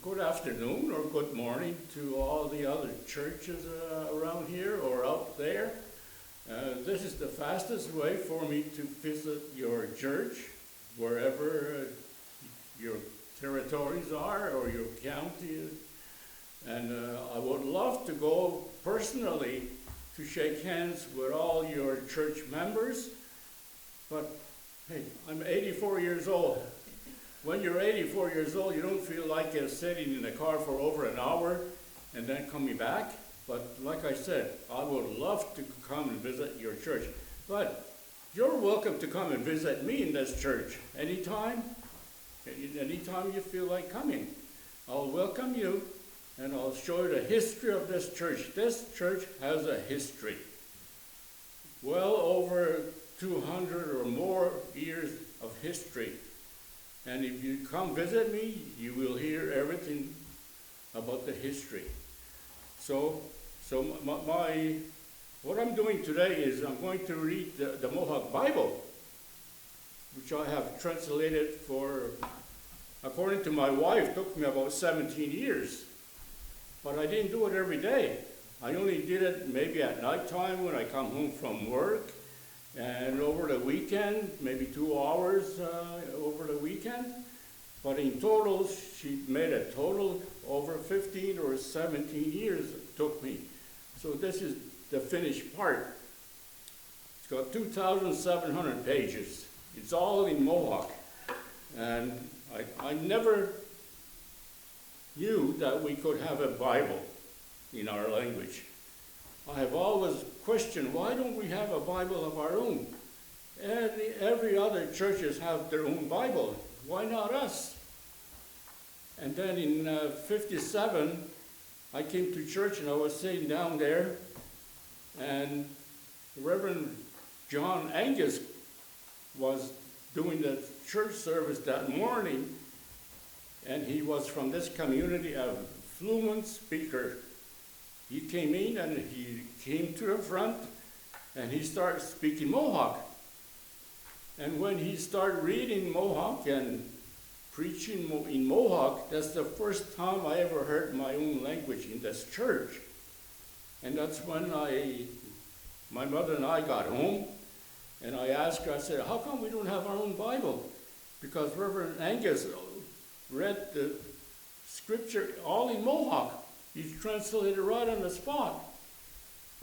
good afternoon or good morning to all the other churches around here or out there. This is the fastest way for me to visit your church, wherever your territories are or your county. And I would love to go personally to shake hands with all your church members. But hey, I'm 84 years old. When you're 84 years old, you don't feel like sitting in the car for over an hour and then coming back. But like I said, I would love to come and visit your church. But you're welcome to come and visit me in this church anytime you feel like coming. I'll welcome you and I'll show you the history of this church. This church has a history. Well over 200 or more years of history. And if you come visit me, you will hear everything about the history. So what I'm doing today is I'm going to read the Mohawk Bible, which I have translated for, according to my wife, took me about 17 years. But I didn't do it every day. I only did it maybe at nighttime when I come home from work. And over the weekend, maybe 2 hours over the weekend. But in total, she made a total over 15 or 17 years it took me. So this is the finished part. It's got 2,700 pages. It's all in Mohawk. And I never knew that we could have a Bible in our language. I have always questioned, why don't we have a Bible of our own? Every other churches have their own Bible. Why not us? And then in 57, I came to church and I was sitting down there, and Reverend John Angus was doing the church service that morning, and he was from this community, a fluent speaker. He came in and he came to the front and he started speaking Mohawk. And when he started reading Mohawk and preaching in Mohawk, that's the first time I ever heard my own language in this church. And that's when my mother and I got home, and I asked her, I said, how come we don't have our own Bible? Because Reverend Angus read the scripture all in Mohawk. He translated right on the spot.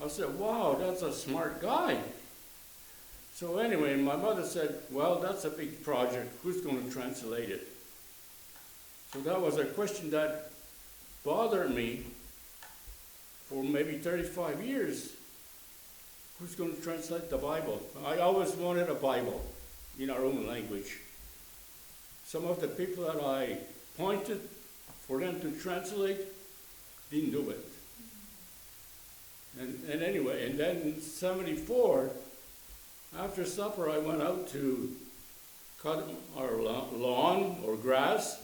I said, wow, that's a smart guy. So anyway, my mother said, well, that's a big project. Who's going to translate it? So that was a question that bothered me for maybe 35 years. Who's going to translate the Bible? I always wanted a Bible in our own language. Some of the people that I pointed for them to translate didn't do it. And anyway, and then in 74, after supper, I went out to cut our lawn or grass.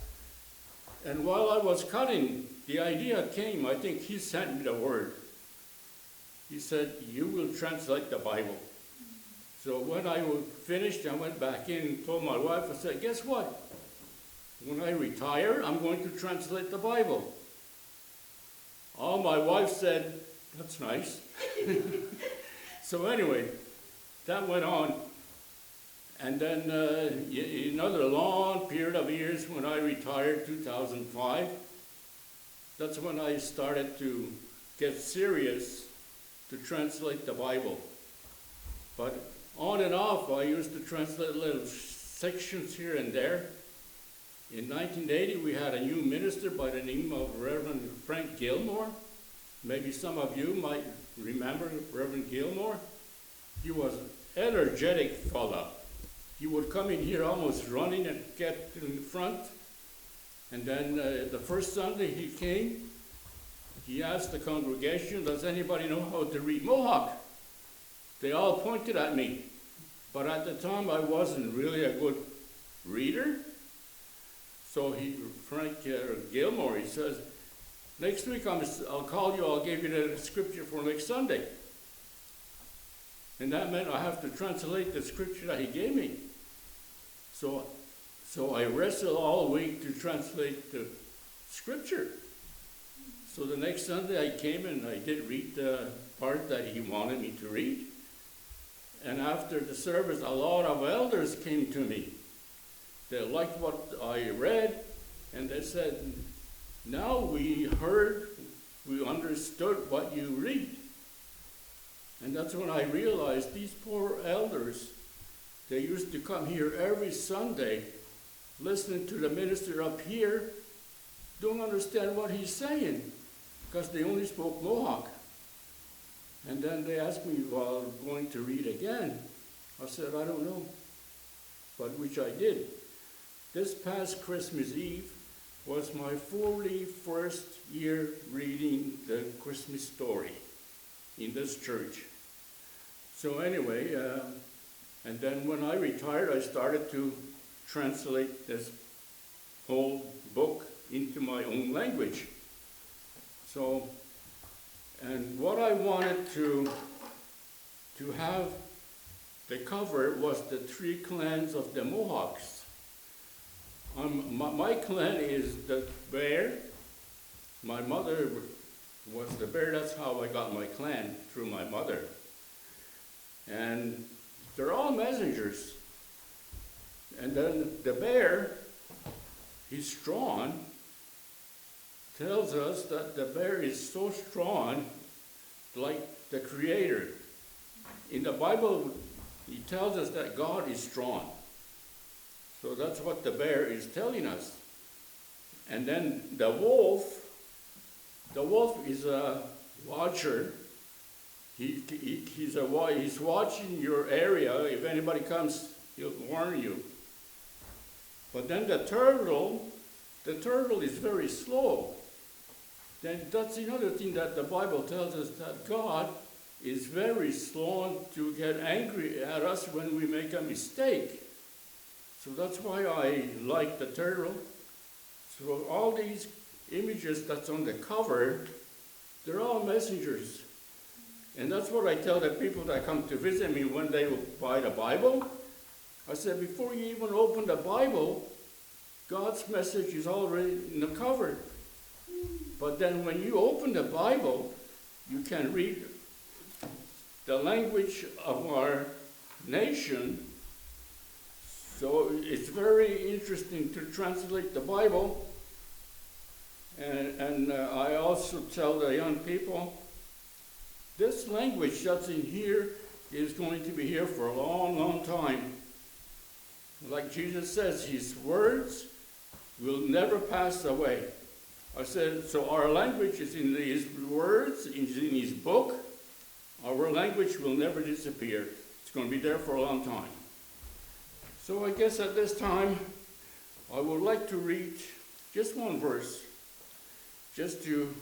And while I was cutting, the idea came. I think he sent me the word. He said, you will translate the Bible. So when I finished, I went back in and told my wife, I said, guess what? When I retire, I'm going to translate the Bible. Oh, my wife said, that's nice. So anyway, that went on. And then another long period of years when I retired, 2005, that's when I started to get serious to translate the Bible. But on and off, I used to translate little sections here and there. In 1980, we had a new minister by the name of Reverend Frank Gilmore. Maybe some of you might remember Reverend Gilmore. He was an energetic fella. He would come in here almost running and get in the front. And then the first Sunday he came, he asked the congregation, does anybody know how to read Mohawk? They all pointed at me. But at the time, I wasn't really a good reader. So Frank Gilmore, he says, next week I'll call you, I'll give you the scripture for next Sunday. And that meant I have to translate the scripture that he gave me. So I wrestled all week to translate the Scripture. So the next Sunday I came and I did read the part that he wanted me to read. And after the service, a lot of elders came to me. They liked what I read, and they said, now we heard, we understood what you read. And that's when I realized these poor elders, they used to come here every Sunday, listening to the minister up here, don't understand what he's saying, because they only spoke Mohawk. And then they asked me, well, going to read again. I said, I don't know, but which I did. This past Christmas Eve was my 41st year reading the Christmas story in this church. So anyway, and then when I retired, I started to translate this whole book into my own language. So, and what I wanted to have the cover was the 3 clans of the Mohawks. My clan is the bear. My mother was the bear. That's how I got my clan, through my mother. And they're all messengers. And then the bear, he's strong, tells us that the bear is so strong, like the Creator. In the Bible, he tells us that God is strong. So that's what the bear is telling us. And then the wolf is a watcher. He's watching your area. If anybody comes, he'll warn you. But then the turtle is very slow. Then that's another thing that the Bible tells us, that God is very slow to get angry at us when we make a mistake. So that's why I like the turtle. So all these images that's on the cover, they're all messengers. And that's what I tell the people that come to visit me when they buy the Bible. I said, before you even open the Bible, God's message is already in the cover. But then when you open the Bible, you can read the language of our nation. So it's very interesting to translate the Bible. And I also tell the young people, this language that's in here is going to be here for a long, long time. Like Jesus says, his words will never pass away. I said, so our language is in his words, is in his book. Our language will never disappear. It's going to be there for a long time. So I guess at this time, I would like to read just one verse, just to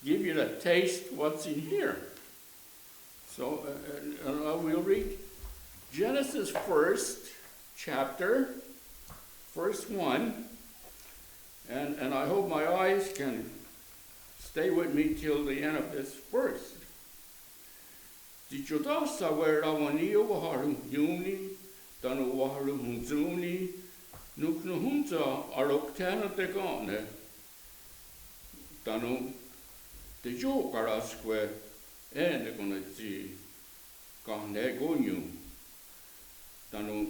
give you the taste what's in here. So I will read Genesis 1st chapter, verse 1, and I hope my eyes can stay with me till the end of this verse. Dichosa wera wanio waharum yuni, tanu waharum hunzuni, nuknuhunza aroktana tegane, tanu tejo karasque, ene konazi, kahne gonyu, tanu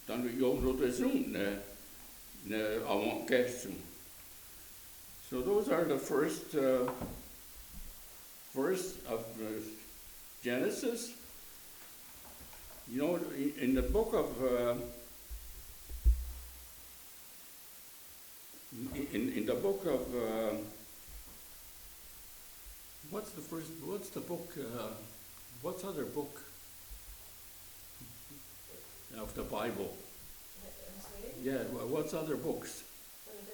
yomrotesum ne awon kesum. So those are the first verse of Genesis. You know, in the book of in the book of what's the book? What's other book of the Bible? Yeah, what's other books? In the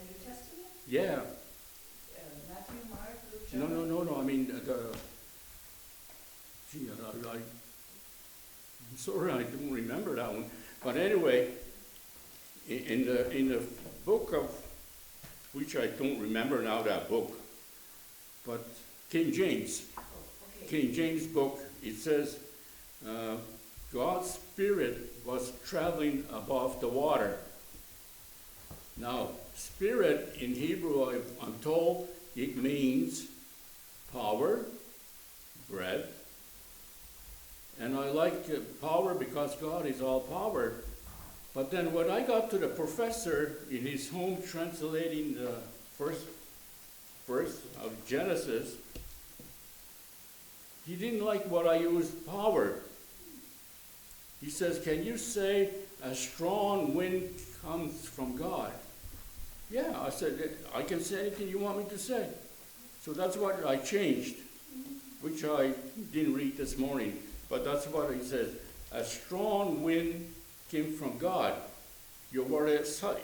New Testament? Yeah. Matthew, Mark, Luke, John? No. I mean, I'm sorry, I don't remember that one. But anyway, in the book of, which I don't remember now that book, but King James. Oh, okay. King James book, it says, God's Spirit was traveling above the water. Now, Spirit in Hebrew, I'm told, it means power, breath. And I like power because God is all power. But then when I got to the professor in his home translating the first verse of Genesis, he didn't like what I used, power. He says, can you say a strong wind comes from God? Yeah, I said, I can say anything you want me to say. So that's what I changed, which I didn't read this morning. But that's what he says. A strong wind came from God. Jag were sats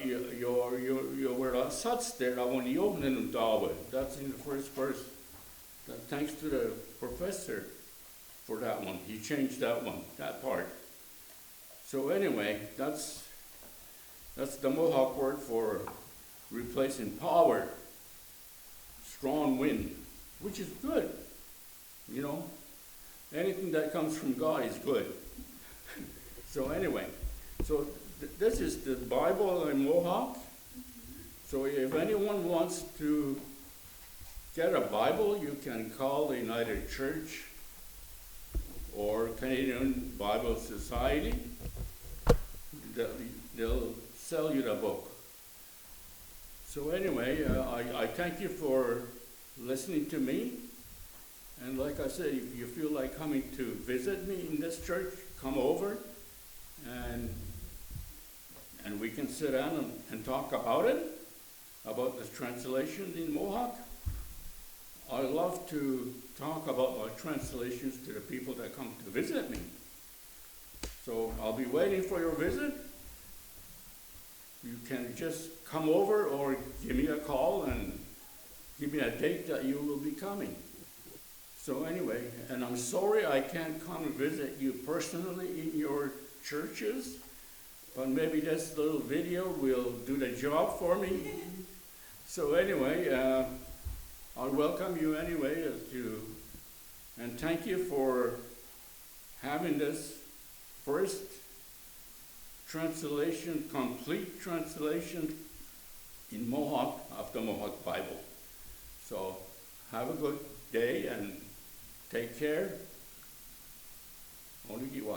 there when you opened the door. That's in the first verse. Thanks to the professor for that one. He changed that one, that part. So anyway, that's the Mohawk word for replacing power, strong wind, which is good. You know, anything that comes from God is good. So anyway, so this is the Bible in Mohawk. So if anyone wants to get a Bible, you can call the United Church or Canadian Bible Society. They'll sell you the book. So anyway, I thank you for listening to me. And like I said, if you feel like coming to visit me in this church, come over and we can sit down and talk about it, about the translations in Mohawk. I love to talk about my translations to the people that come to visit me. So I'll be waiting for your visit. You can just come over or give me a call and give me a date that you will be coming. So anyway, and I'm sorry I can't come and visit you personally in your churches, but maybe this little video will do the job for me. So anyway, I welcome you anyway and thank you for having this first translation, complete translation in Mohawk of the Mohawk Bible. So have a good day and take care. Only you